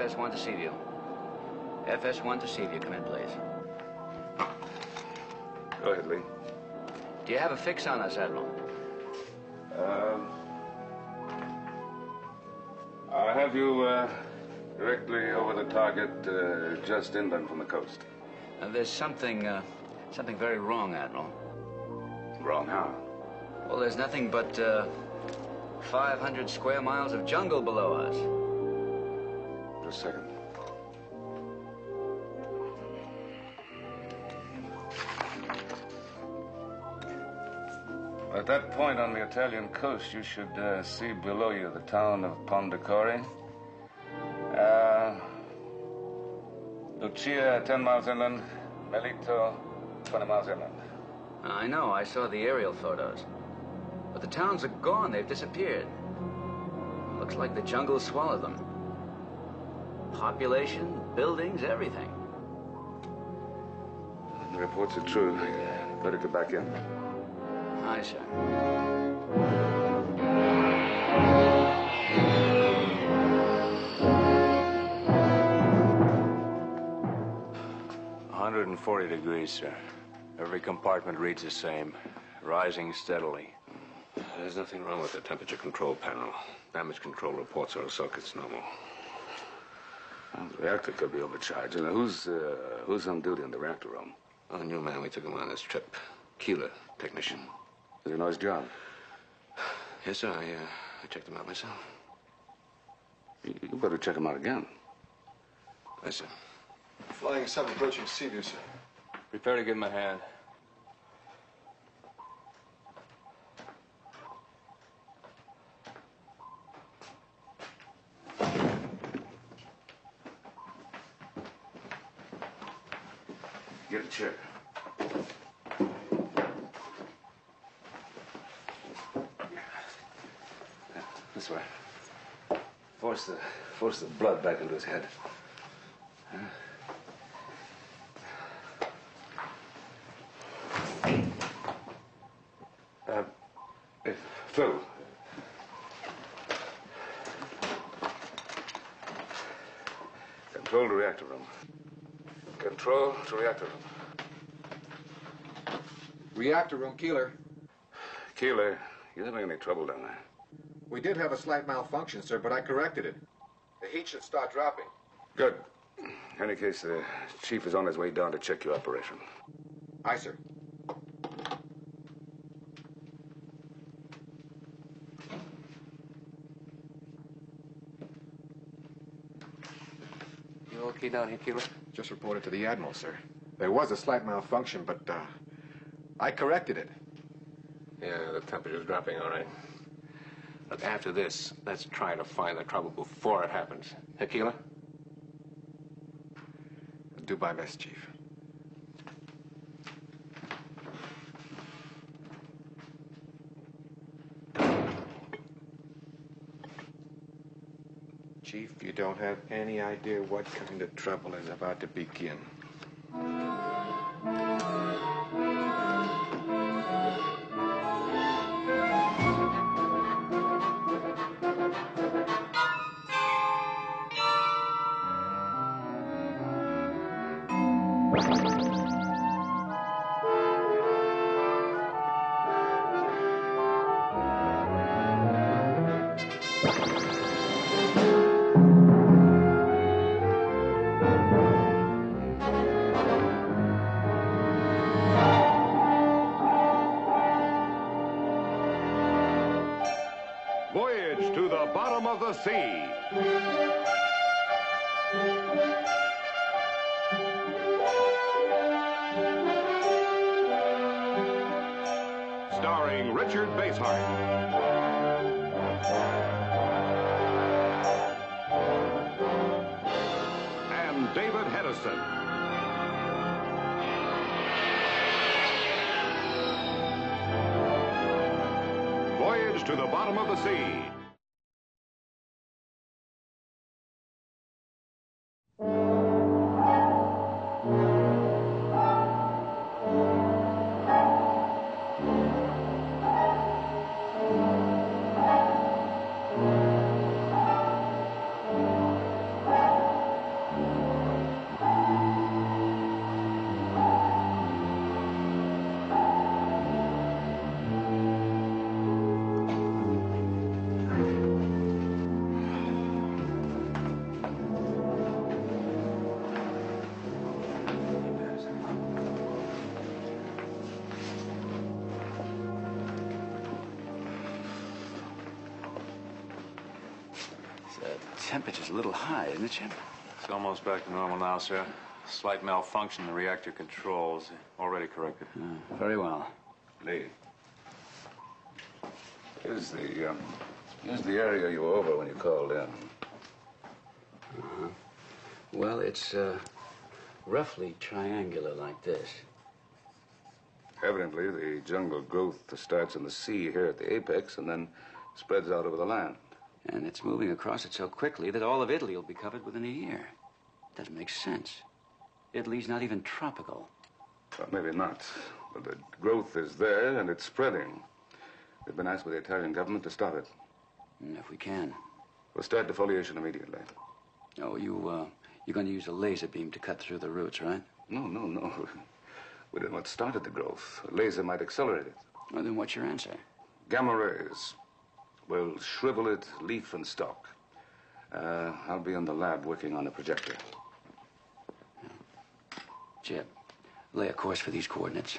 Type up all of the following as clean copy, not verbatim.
FS1 to Seaview. FS1 to Seaview. Come in, please. Go ahead, Lee. Do you have a fix on us, Admiral? I'll have you directly over the target, just inland from the coast. There's something very wrong, Admiral. Wrong how? Well, there's nothing but 500 square miles of jungle below us. Just a second. At that point on the Italian coast, you should see below you the town of Pondicherry. Lucia, 10 miles inland. Melito, 20 miles inland. I know. I saw the aerial photos. But the towns are gone. They've disappeared. Looks like the jungle swallowed them. Population, buildings, everything. The reports are true. Better get back in. Aye, sir. $140 sir. Every compartment reads the same, rising steadily. There's nothing wrong with the temperature control panel. Damage control reports are sockets normal. Well, the reactor could be overcharged. And who's on duty in the reactor room? Oh, new man, we took him on this trip. Keeler, technician. Does he know his job? Yes, sir. I checked him out myself. You better check him out again. Yes, sir. Flying 7 approaching Seaview, sir. Prepare to give him a hand. Get a chair. This way. Force the blood back into his head. Phil. Control to reactor room. Control to reactor room. Reactor room, Keeler. Keeler, you having any trouble down there? We did have a slight malfunction, sir, but I corrected it. The heat should start dropping. Good. In any case, the chief is on his way down to check your operation. Aye, sir. You okay down here, Keeler? Just reported to the Admiral, sir. There was a slight malfunction, but I corrected it. Yeah, the temperature's dropping, all right. Look, after this, let's try to find the trouble before it happens. Hey, Keeler? I'll do my best, Chief. Chief, you don't have any idea what kind of trouble is about to begin. Voyage to the bottom of the sea. Starring Richard Basehart. And David Hedison. Voyage to the bottom of the sea. temperature's a little high, isn't it, Chip? It's almost back to normal now, sir. Slight malfunction in the reactor controls. Already corrected. Very well. Lee. Here's the area you were over when you called in. Well, it's roughly triangular like this. Evidently, the jungle growth starts in the sea here at the apex and then spreads out over the land. And it's moving across it so quickly that all of Italy will be covered within a year. Doesn't make sense. Italy's not even tropical. Well, maybe not. But the growth is there and it's spreading. We've been asked by the Italian government to stop it. If we can. We'll start defoliation immediately. Oh, you're going to use a laser beam to cut through the roots, right? No. We didn't know what started the growth. A laser might accelerate it. Well, then what's your answer? Gamma rays will shrivel it leaf and stalk. I'll be in the lab working on a projector. Chip, lay a course for these coordinates.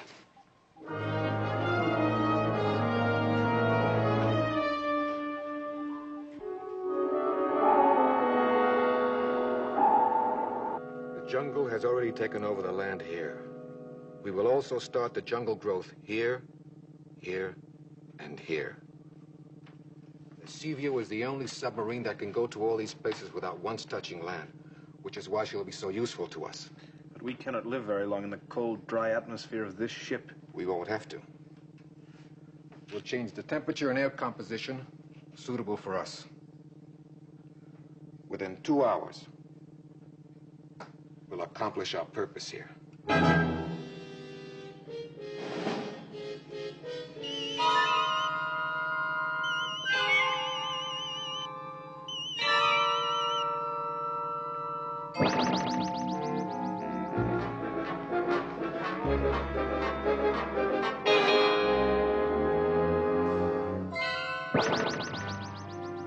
The jungle has already taken over the land here. We will also start the jungle growth here, here, and here. The Seaview is the only submarine that can go to all these places without once touching land, which is why she'll be so useful to us. But we cannot live very long in the cold, dry atmosphere of this ship. We won't have to. We'll change the temperature and air composition suitable for us. Within 2 hours, we'll accomplish our purpose here.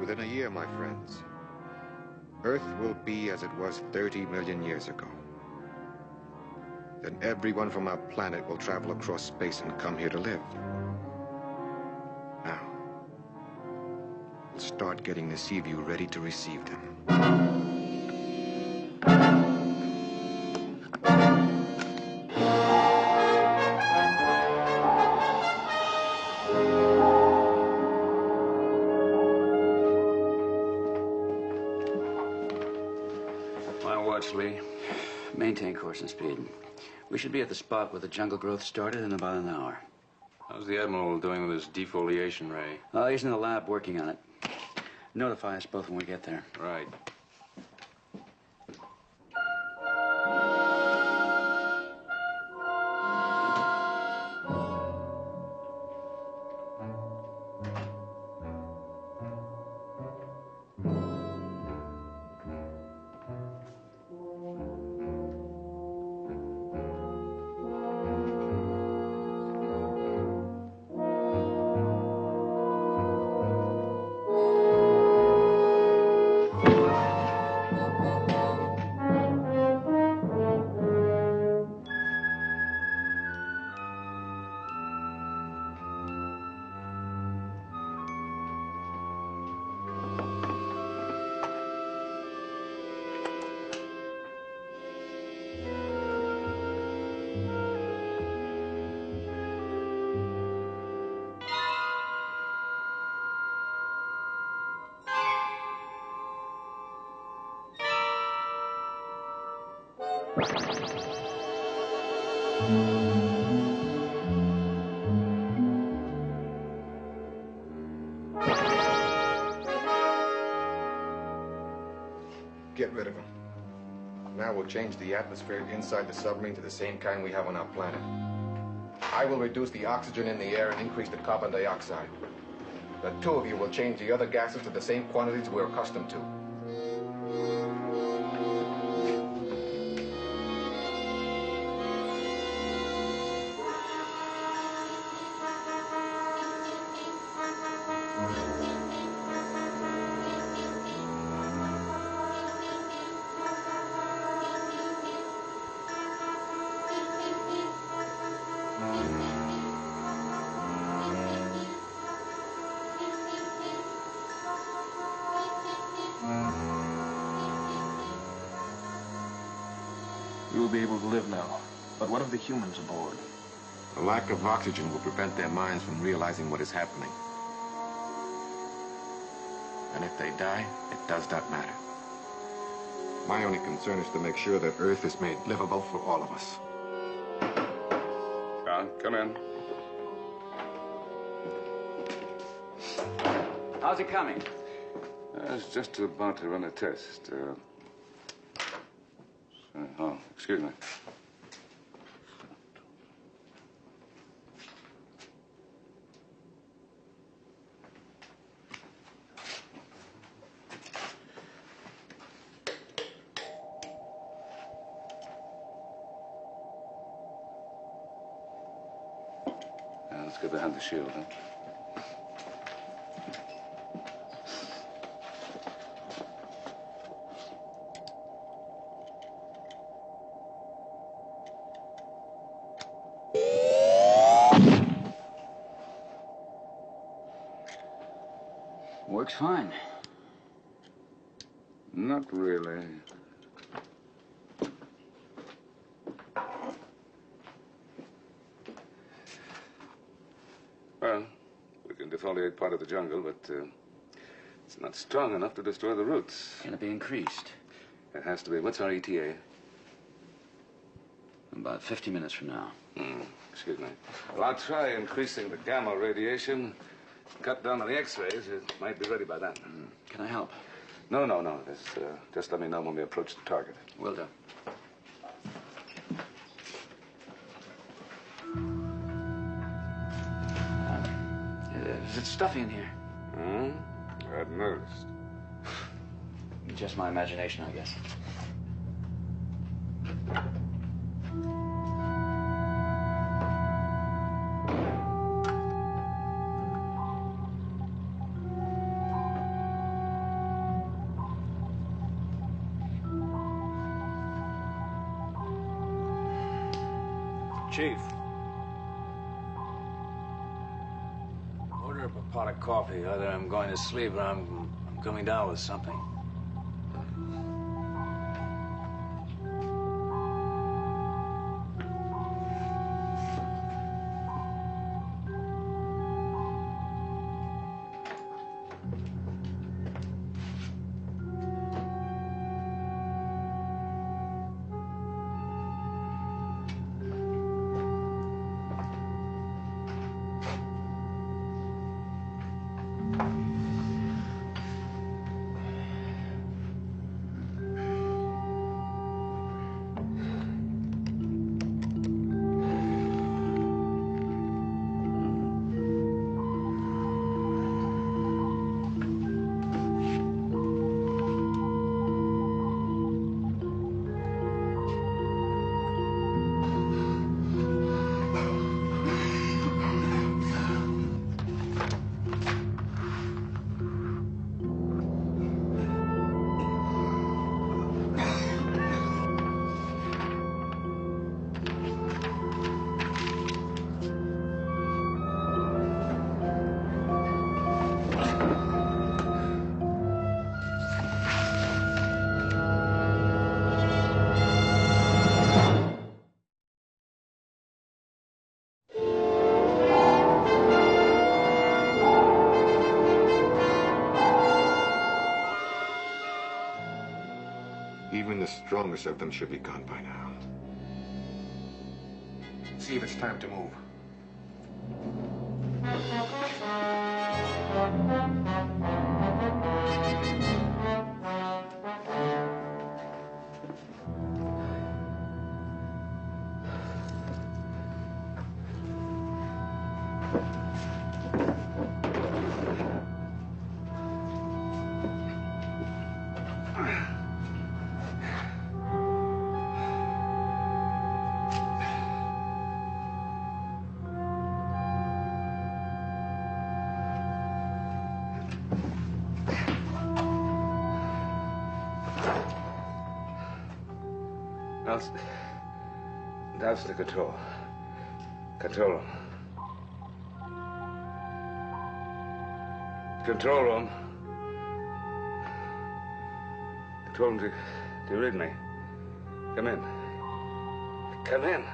Within a year, my friends, Earth will be as it was 30 million years ago. Then everyone from our planet will travel across space and come here to live. Now, we'll start getting the Seaview ready to receive them. Lee. Maintain course and speed. We should be at the spot where the jungle growth started in about an hour. How's the Admiral doing with his defoliation ray? He's in the lab working on it. Notify us both when we get there. Right. Get rid of them. Now we'll change the atmosphere inside the submarine to the same kind we have on our planet. I will reduce the oxygen in the air and increase the carbon dioxide. The two of you will change the other gases to the same quantities we're accustomed to. We will be able to live now. But what of the humans aboard? The lack of oxygen will prevent their minds from realizing what is happening. And if they die, it does not matter. My only concern is to make sure that Earth is made livable for all of us. Come in. How's it coming? I was just about to run a test. Oh, excuse me. Let's get behind the shield, huh? Works fine. Not really. Well, we can defoliate part of the jungle, but it's not strong enough to destroy the roots. Can it be increased? It has to be. What's our ETA? About 50 minutes from now. Excuse me. Well, I'll try increasing the gamma radiation. Cut down on the X-rays. It might be ready by then. Can I help? No. Just let me know when we approach the target. Will do. Is it stuffy in here? I hadn't noticed. Just my imagination, I guess. Chief. Order up a pot of coffee. Either I'm going to sleep or I'm coming down with something. Even the strongest of them should be gone by now. See if it's time to move. That's the control. Control room. Control room. Control room, do you read me? Come in. Come in.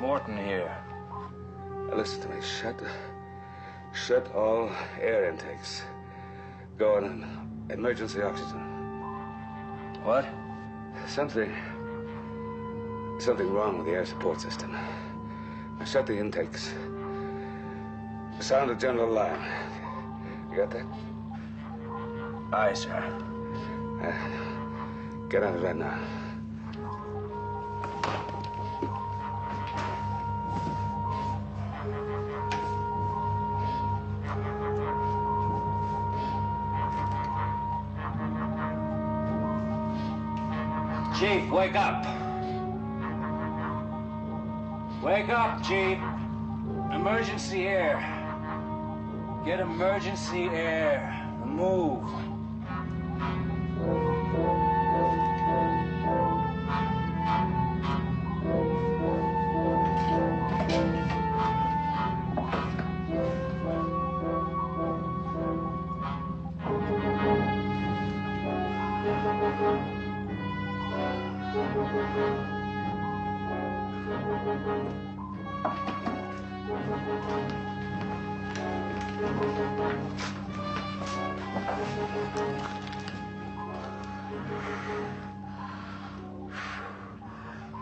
Morton here. Listen to me. Shut all air intakes. Go on emergency oxygen. What? Something wrong with the air support system. Now shut the intakes. Sound a general alarm. You got that? Aye, sir. Get on it right now. Chief, wake up. Wake up, Chief. Emergency air. Get emergency air. Move.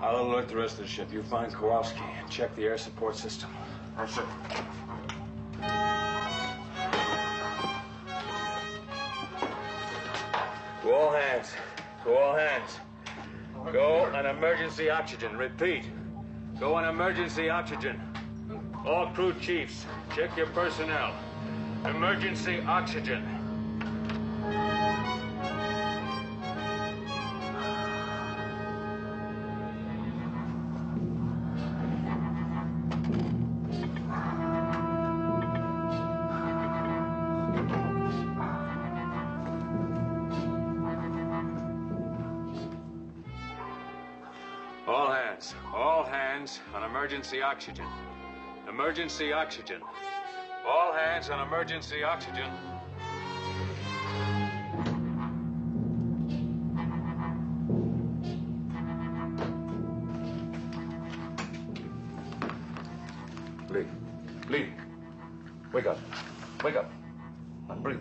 I'll alert the rest of the ship. You find Kowalski and check the air support system. Yes, sir. To all hands. To all hands. Go on emergency oxygen. Repeat. Go on emergency oxygen. All crew chiefs, check your personnel. Emergency oxygen. All hands on emergency oxygen. Emergency oxygen. All hands on emergency oxygen. Lee. Wake up. Wake up. Breathe.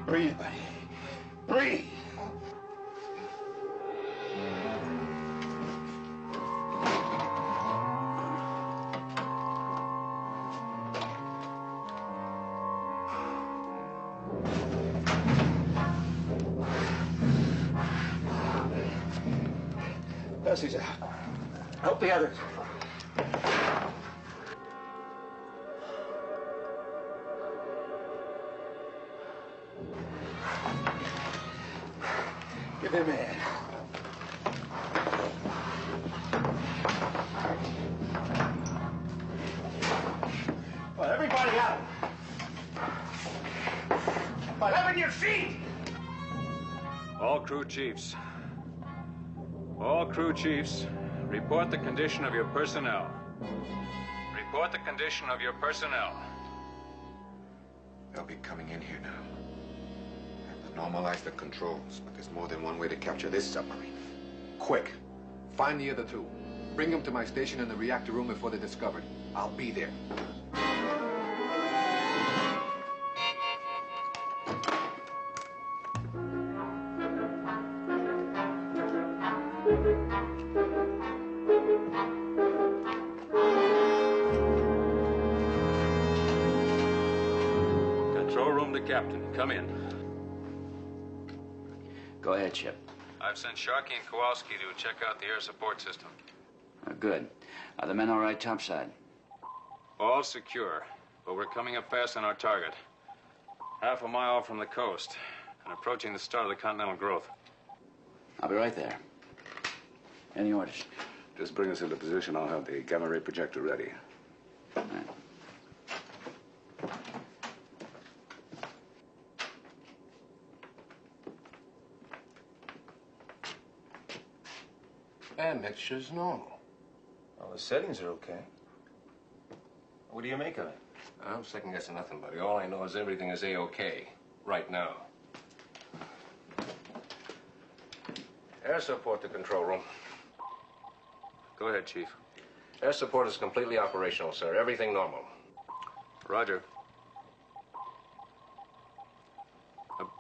Breathe, buddy. Breathe. Bessie's out. Help the others. Give him a hand. Well, everybody out. But up on your feet. All crew chiefs. All crew chiefs, report the condition of your personnel. Report the condition of your personnel. They'll be coming in here now. Have to normalize the controls, but there's more than one way to capture this submarine. Quick. Find the other two. Bring them to my station in the reactor room before they're discovered. I'll be there. Control room to Captain. Come in. Go ahead, Chip. I've sent Sharkey and Kowalski to check out the air support system. Good. Are the men all right topside? All secure, but we're coming up fast on our target. Half a mile from the coast and approaching the start of the continental growth. I'll be right there. Any orders? Just bring us into position. I'll have the gamma ray projector ready. All right. And mixture's normal. Well, the settings are okay. What do you make of it? I'm second guessing nothing, buddy. All I know is everything is A-OK right now. Air support to control room. Go ahead, Chief. Air support is completely operational, sir. Everything normal. Roger.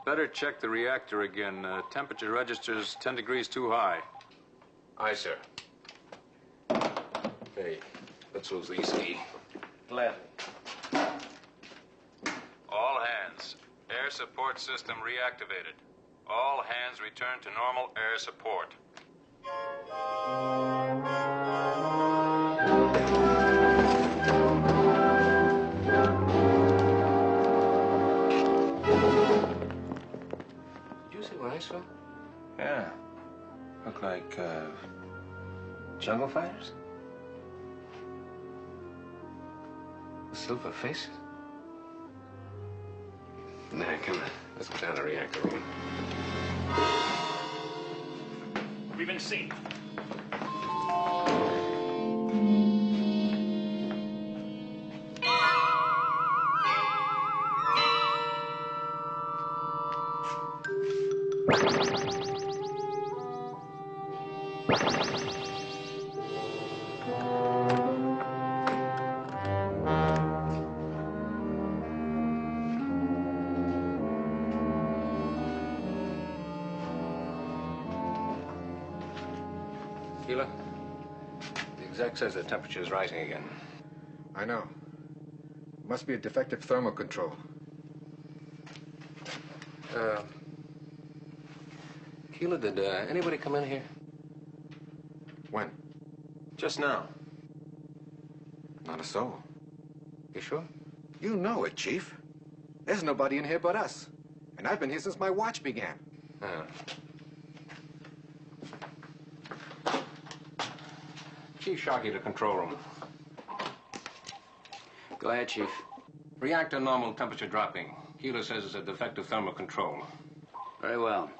Better check the reactor again. Temperature registers 10 degrees too high. Aye, sir. Hey, let's lose the ski. Gladly. All hands. Air support system reactivated. All hands return to normal air support. Did you see what I saw? Yeah. Look like, jungle fighters? Silver faces? Nah, come on. Let's go down to the reactor room. We've been seen. Keeler, the exec says the temperature is rising again. I know. Must be a defective thermal control. Keeler, did anybody come in here? When? Just now. Not a soul. You sure? You know it, Chief. There's nobody in here but us. And I've been here since my watch began. Chief Sharkey to control room. Go ahead, Chief. Reactor normal, temperature dropping. Keeler says it's a defective thermal control. Very well.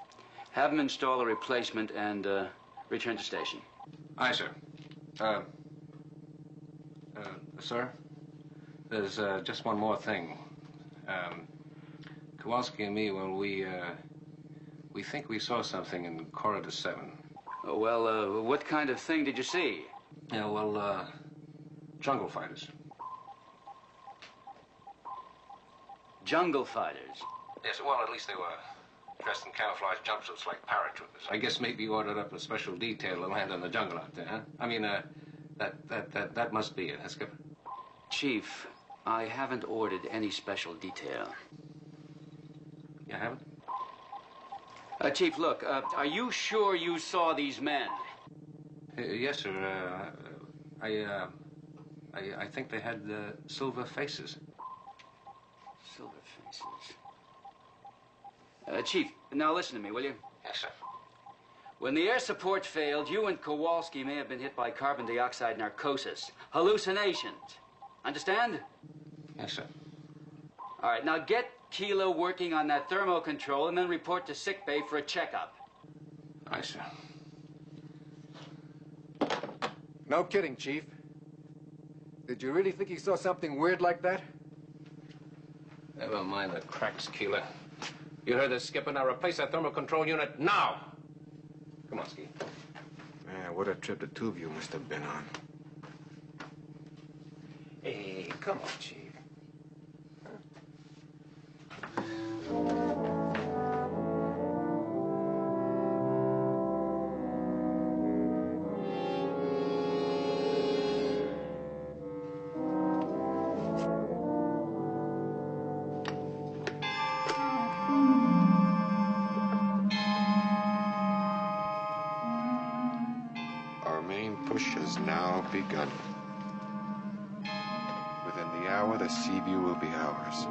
Have him install a replacement and return to station. Aye, sir. Sir, there's just one more thing. Kowalski and me, well, we think we saw something in corridor 7. Oh, well, what kind of thing did you see? Yeah, well, jungle fighters. Jungle fighters? Yes, well, at least they were dressed in camouflage jumpsuits like paratroopers. I guess maybe you ordered up a special detail to land in the jungle out there, huh? I mean, that must be it, huh, Skipper? Chief, I haven't ordered any special detail. You haven't? Chief, look, are you sure you saw these men? Yes, sir. I think they had silver faces. Silver faces. Chief, now listen to me, will you? Yes, sir. When the air support failed, you and Kowalski may have been hit by carbon dioxide narcosis. Hallucinations. Understand? Yes, sir. All right, now get Kilo working on that thermo control and then report to sickbay for a checkup. Aye, sir. No kidding, Chief. Did you really think you saw something weird like that? Never mind the cracks, Keeler. You heard the skipper. Now replace that thermal control unit now. Come on, Ski. Man, what a trip the two of you must have been on. Hey, come on, Chief. Our main push has now begun. Within the hour, the sea view will be ours.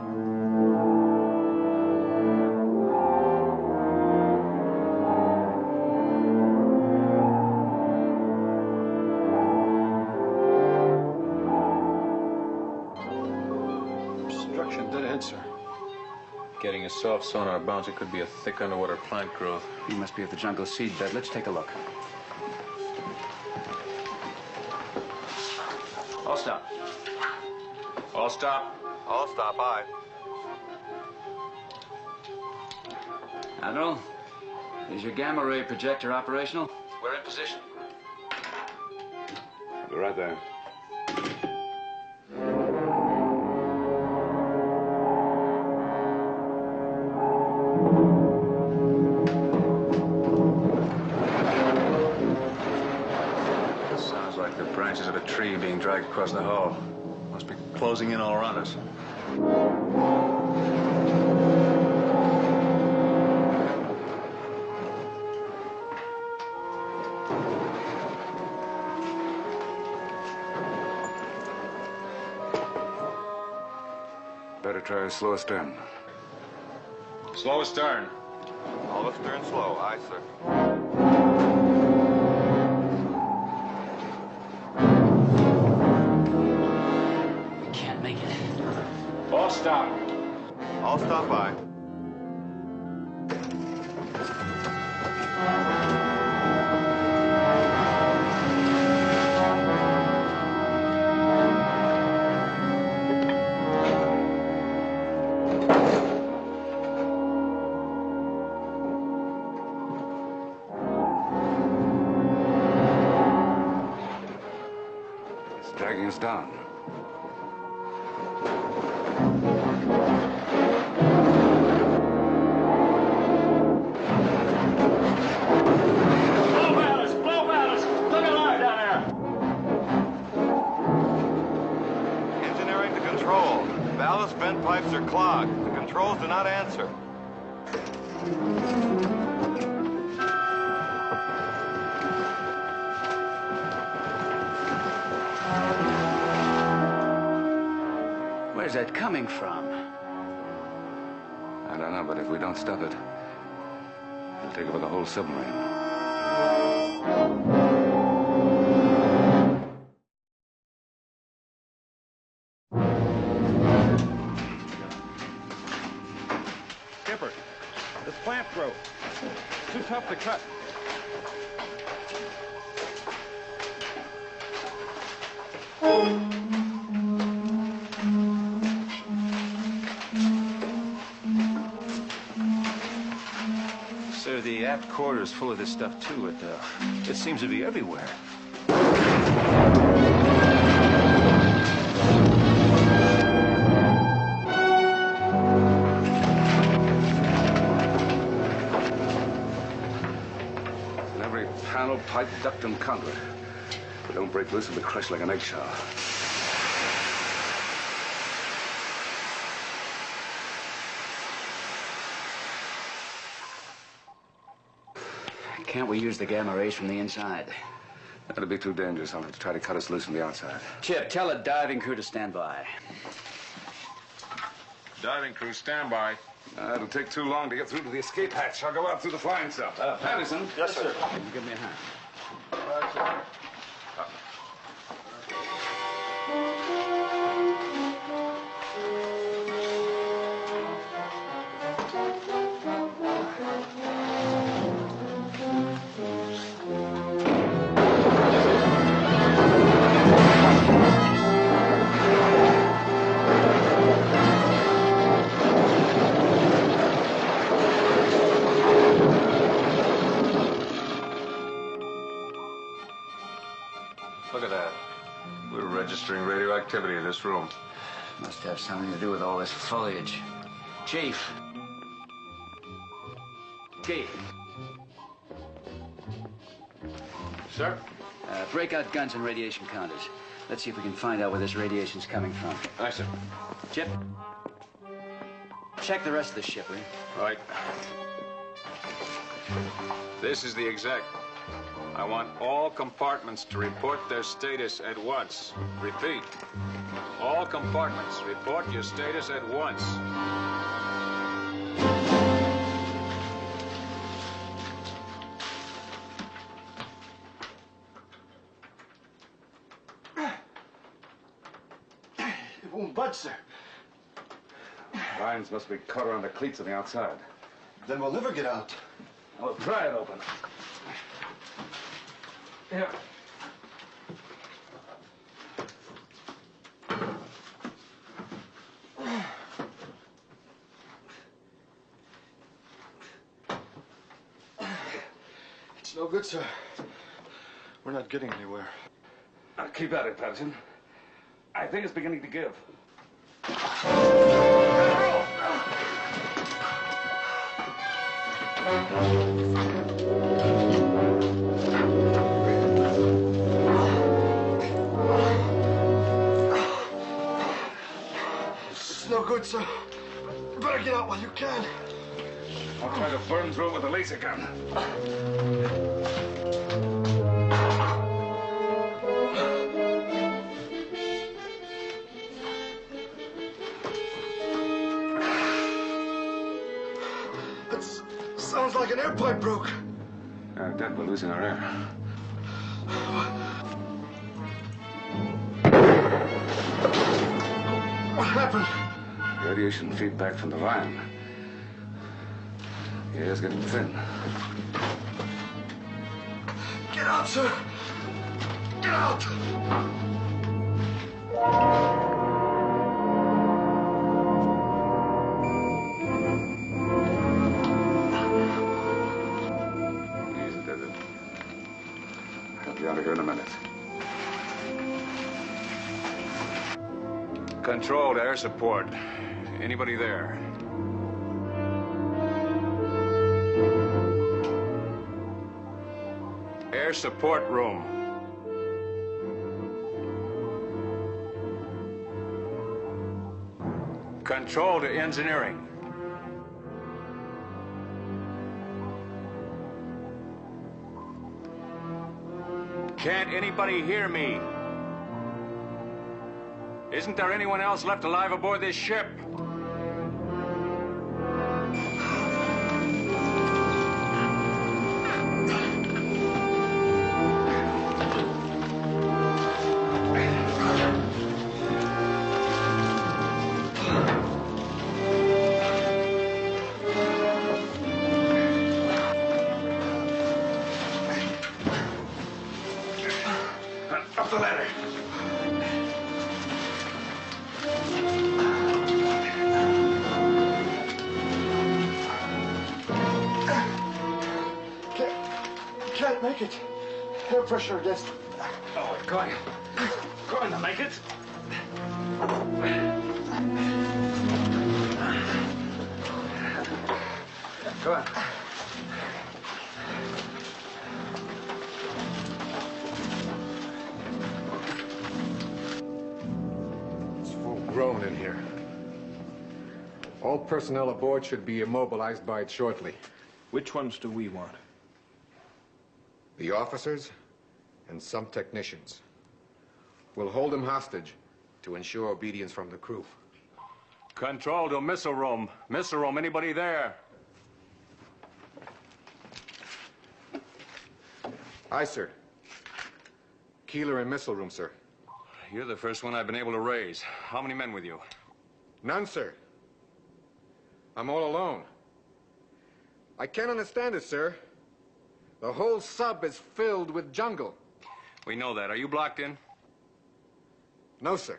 Obstruction dead ahead, sir. Getting a soft sonar bounce, it could be a thick underwater plant growth. You must be at the jungle seedbed. Let's take a look. All stop. All stop. All stop, aye. Admiral, is your gamma ray projector operational? We're in position. I'll be right there. Sounds like the branches of a tree being dragged across the hull. Must be closing in all around us. Better try a slow stern. Slow astern. All astern slow, aye, sir. We can't make it. All stop. All stop, aye. It's dragging us down. Blow ballast! Blow ballast! Look alive down Engineering to control. Ballast vent pipes are clogged. The controls do not answer. Where's that coming from? I don't know, but if we don't stop it, it'll take over the whole submarine. Skipper, this plant growth. Too tough to cut. Sir, the aft quarter is full of this stuff, too. It seems to be everywhere. In every panel, pipe, duct, and conduit. If we don't break loose, it'll be crushed like an eggshell. Can't we use the gamma rays from the inside? That'll be too dangerous. I'll have to try to cut us loose from the outside. Chip, tell the diving crew to stand by. Diving crew, stand by. It'll take too long to get through to the escape hatch. I'll go out through the flying cell. Patterson. Yes, sir. Give me a hand. Look at that. We're registering radioactivity in this room. Must have something to do with all this foliage. Chief. Chief. Sir? Break out guns and radiation counters. Let's see if we can find out where this radiation's coming from. Aye, sir. Chip, check the rest of the ship, will you? Right. This is the exec. I want all compartments to report their status at once. Repeat. All compartments, report your status at once. It won't budge, sir. Lines must be cut around the cleats on the outside. Then we'll never get out. I'll pry it open. Here. It's no good, sir. We're not getting anywhere. Now keep at it, Patterson. I think it's beginning to give. It's no good, sir. You better get out while you can. I'll try to burn through it with a laser gun. Sounds like an air pipe broke. Dad, we're losing our air. What happened? Radiation feedback from the van. The air's getting thin. Get out, sir. Get out. Out of here in a minute. Control to air support. Anybody there? Air support room. Control to engineering. Can't anybody hear me? Isn't there anyone else left alive aboard this ship? Up the ladder. Can't make it. Air pressure against. Oh, we're going. Going to make it. Go on. It's full grown in here. All personnel aboard should be immobilized by it shortly. Which ones do we want? The officers and some technicians. We'll hold them hostage to ensure obedience from the crew. Control to missile room. Missile room, anybody there? Aye, sir. Keeler and missile room, sir. You're the first one I've been able to raise. How many men with you? None, sir. I'm all alone. I can't understand it, sir. The whole sub is filled with jungle. We know that. Are you blocked in? No, sir.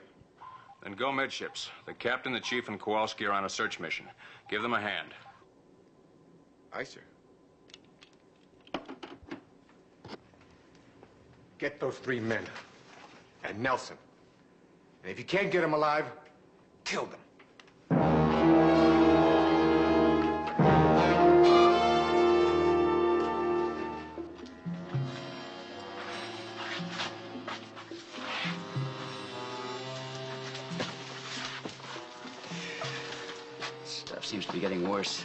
Then go midships. The captain, the chief, and Kowalski are on a search mission. Give them a hand. Aye, sir. Get those 3 men. And Nelson. And if you can't get them alive, kill them. Stuff seems to be getting worse.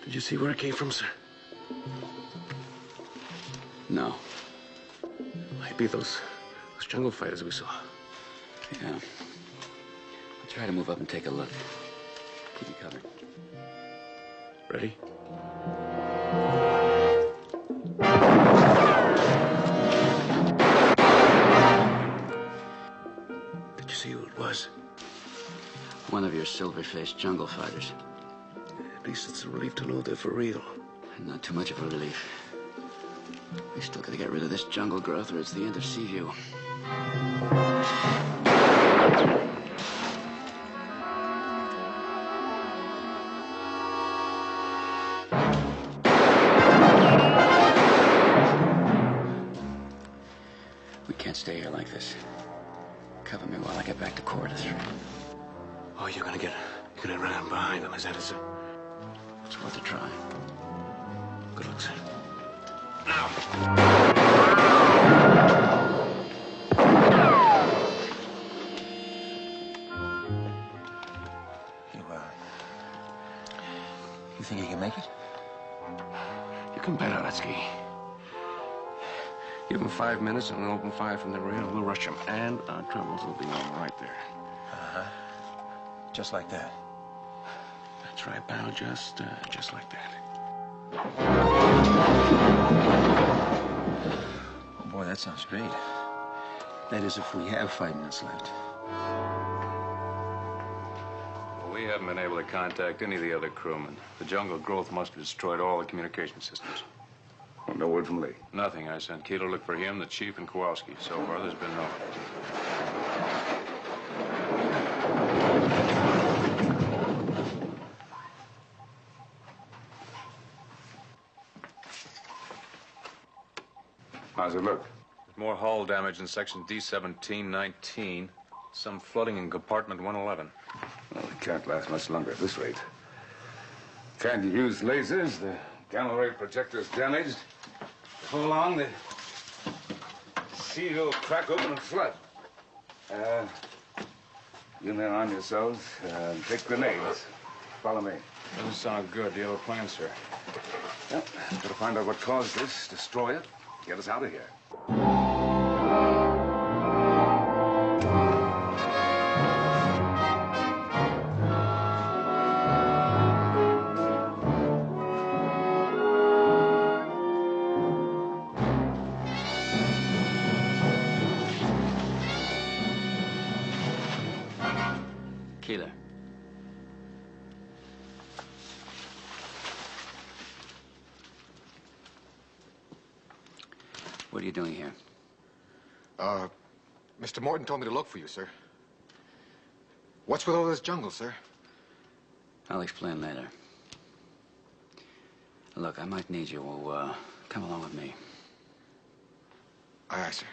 Did you see where it came from, sir? No. Might be those jungle fighters we saw. Yeah. Try to move up and take a look. Keep me covered. Ready? Did you see who it was? One of your silver-faced jungle fighters. At least it's a relief to know they're for real. Not too much of a relief. We still gotta get rid of this jungle growth or it's the end of Seaview. We can't stay here like this. Cover me while I get back to quarters. Oh, you're gonna run out behind them, is that it, sir? It's worth a try. Good luck, sir. You think you can make it? You can bet on it, Ski. Give them 5 minutes and we'll open fire from the rear and we'll rush them. And our troubles will be all right there. Uh-huh. Just like that. That's right, pal. Just like that. Oh, boy, that sounds great. That is, if we have 5 minutes left. Well, we haven't been able to contact any of the other crewmen. The jungle growth must have destroyed all the communication systems. Well, no word from Lee. Nothing. I sent Keeler to look for him, the chief, and Kowalski. So far, there's been no... How's it look? More hull damage in section D1719. Some flooding in compartment 111. Well, it can't last much longer at this rate. Can't use lasers. The gamma ray projector's damaged. Before long, the sea will crack open and flood. You men arm yourselves. Take grenades. Follow me. Doesn't sound good. Do you have a plan, sir? Yep. Gotta find out what caused this, destroy it, get us out of here. Keeler. What are you doing here? Mr. Morton told me to look for you, sir. What's with all this jungle, sir? I'll explain later. Look, I might need you. Well, come along with me. Aye, aye, sir.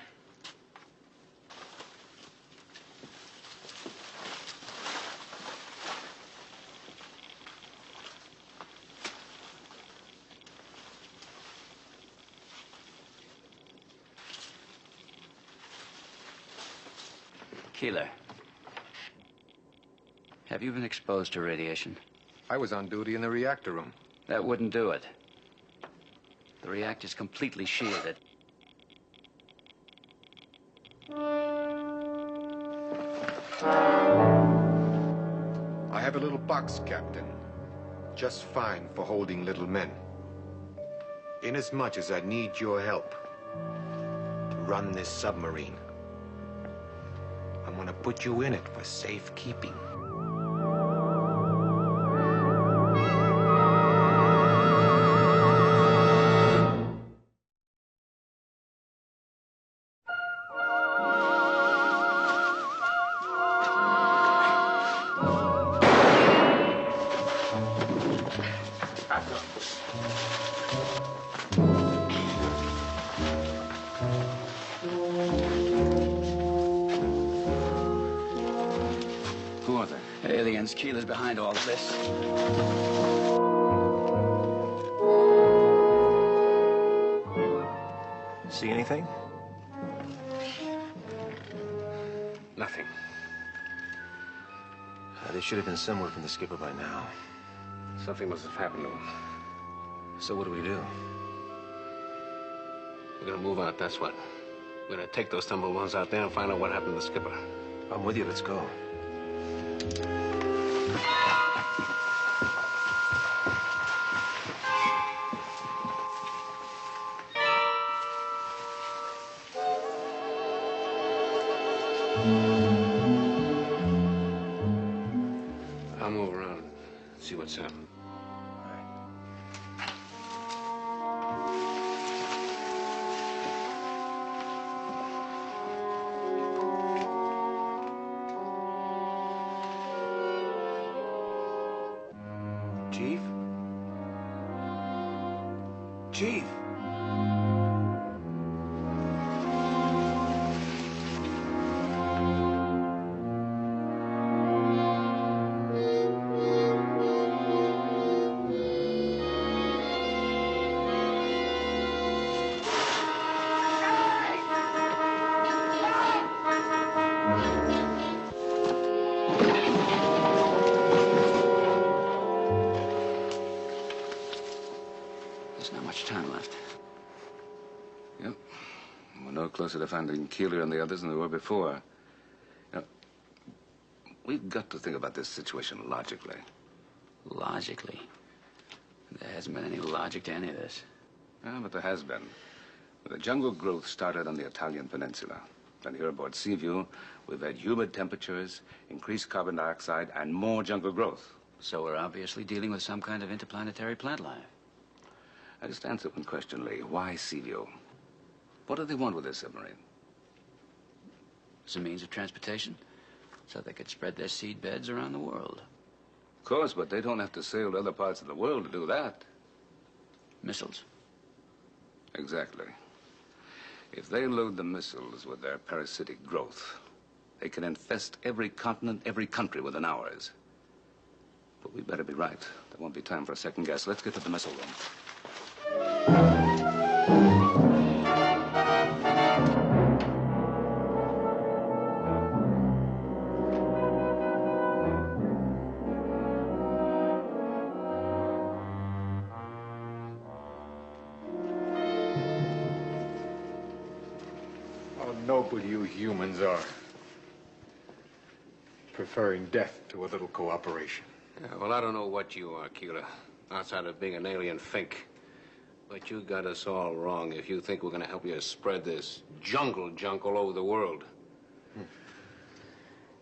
Keeler. Have you been exposed to radiation? I was on duty in the reactor room. That wouldn't do it. The reactor's completely shielded. I have a little box, Captain. Just fine for holding little men. Inasmuch as I need your help to run this submarine, I'm gonna put you in it for safekeeping. Who are they? Aliens. Keeler's behind all of this. See anything? Nothing. They should have been somewhere from the skipper by now. Something must have happened to him. So what do we do? We're gonna move out, that's what. We're gonna take those tumble ones out there and find out what happened to the skipper. I'm with you. Let's go. I'll move around and see what's happening. Chief? Chief? There's not much time left. Yep. We're no closer to finding Keeler and the others than we were before. You know, we've got to think about this situation logically. Logically? There hasn't been any logic to any of this. Yeah, but there has been. The jungle growth started on the Italian peninsula. And here aboard Seaview, we've had humid temperatures, increased carbon dioxide, and more jungle growth. So we're obviously dealing with some kind of interplanetary plant life. I just answer one question, Lee. Why Seaview? What do they want with this submarine? As a means of transportation, so they could spread their seed beds around the world. Of course, but they don't have to sail to other parts of the world to do that. Missiles. Exactly. If they load the missiles with their parasitic growth, they can infest every continent, every country within hours. But we better be right. There won't be time for a second guess. Let's get to the missile room. How noble you humans are. Preferring death to a little cooperation. Yeah, well, I don't know what you are, Keeler, outside of being an alien fink. But you got us all wrong if you think we're going to help you spread this jungle junk all over the world.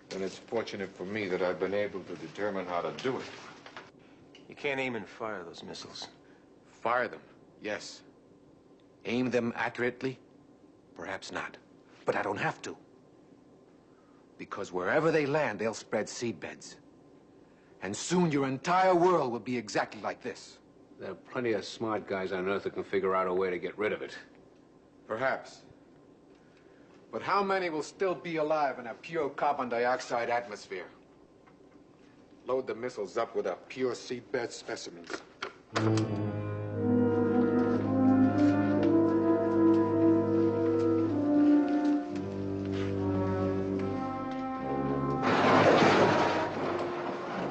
Then it's fortunate for me that I've been able to determine how to do it. You can't aim and fire those missiles. Fire them, yes. Aim them accurately? Perhaps not. But I don't have to. Because wherever they land, they'll spread seedbeds. And soon your entire world will be exactly like this. There are plenty of smart guys on Earth that can figure out a way to get rid of it. Perhaps. But how many will still be alive in a pure carbon dioxide atmosphere? Load the missiles up with a pure seedbed specimens.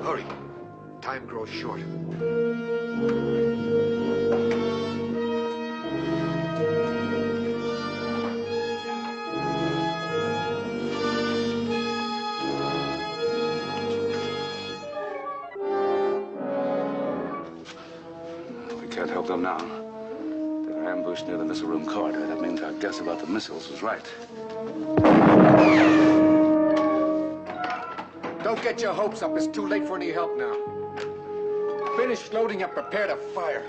Hurry. Time grows short. Can't help them now. They were ambushed near the missile room corridor. That means our guess about the missiles was right. Don't get your hopes up. It's too late for any help now. Finish loading and prepare to fire.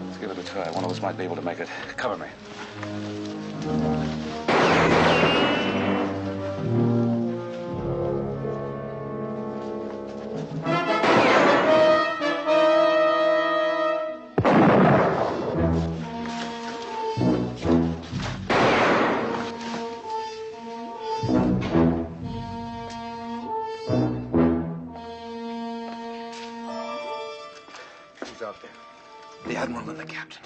Let's give it a try. One of us might be able to make it. Cover me. Who's out there? The Admiral and the Captain.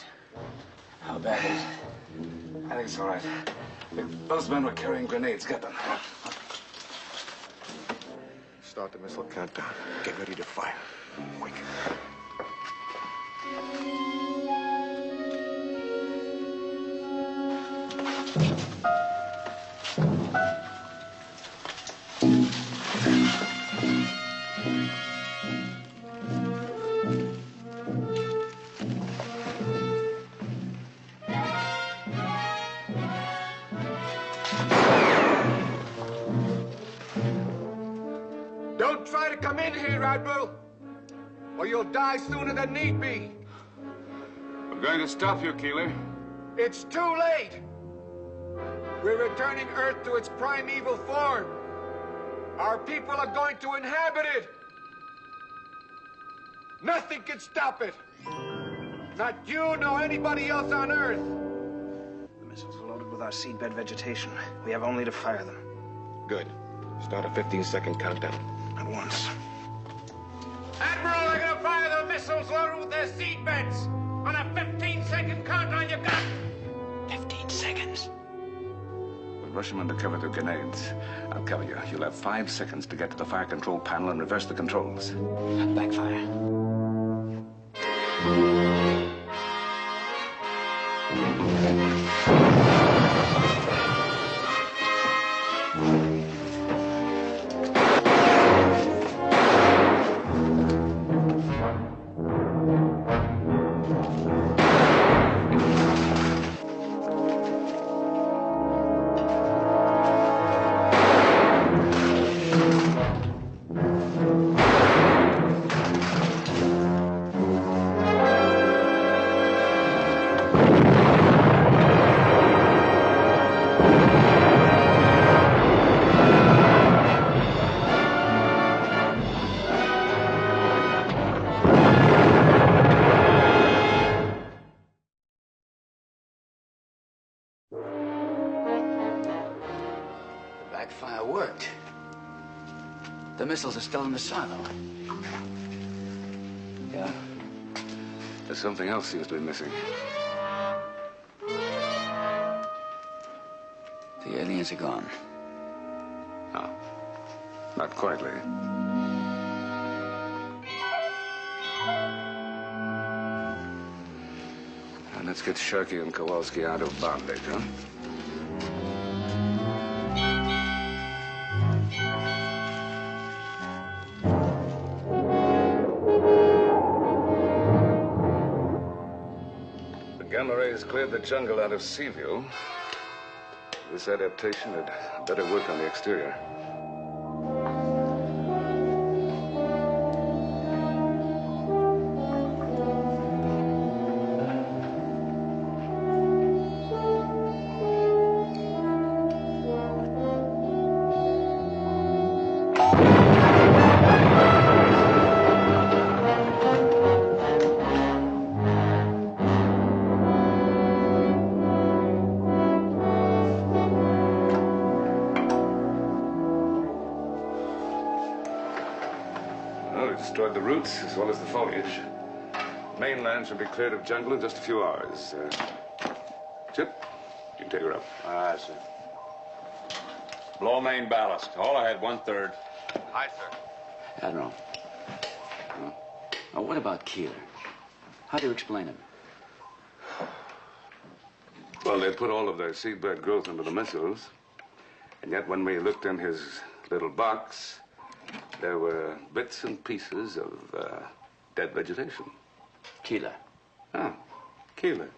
How bad is it? I think it's all right. Those men were carrying grenades. Get them. Start the missile countdown. Get ready to fire. Quick. come in here, Admiral, or you'll die sooner than need be. We're going to stop you, Keeler. It's too late. We're returning Earth to its primeval form. Our people are going to inhabit it. Nothing can stop it. Not you, nor anybody else on Earth. The missiles are loaded with our seedbed vegetation. We have only to fire them. Good. Start a 15-second countdown. At once. Admiral, they're gonna fire the missiles loaded with their seedbeds. On a 15-second countdown, you got 15 seconds. We'll rush them undercover through grenades. I'll cover you. You'll have 5 seconds to get to the fire control panel and reverse the controls. Backfire. Backfire worked. The missiles are still in the silo. Yeah. There's something else seems to be missing. The aliens are gone. No. Not quite, Lee. And let's get Sharkey and Kowalski out of bondage, huh? The gamma rays cleared the jungle out of Seaview. This adaptation had better work on the exterior. Destroyed the roots as well as the foliage. Mainland should be cleared of jungle in just a few hours. Chip, you can take her up. Aye, sir. Blow main ballast. All ahead, 1/3. Aye, sir. Admiral. Now, what about Keeler? How do you explain him? Well, they put all of their seedbed growth into the missiles. And yet when we looked in his little box, there were bits and pieces of dead vegetation. Keeler. Ah, Keeler.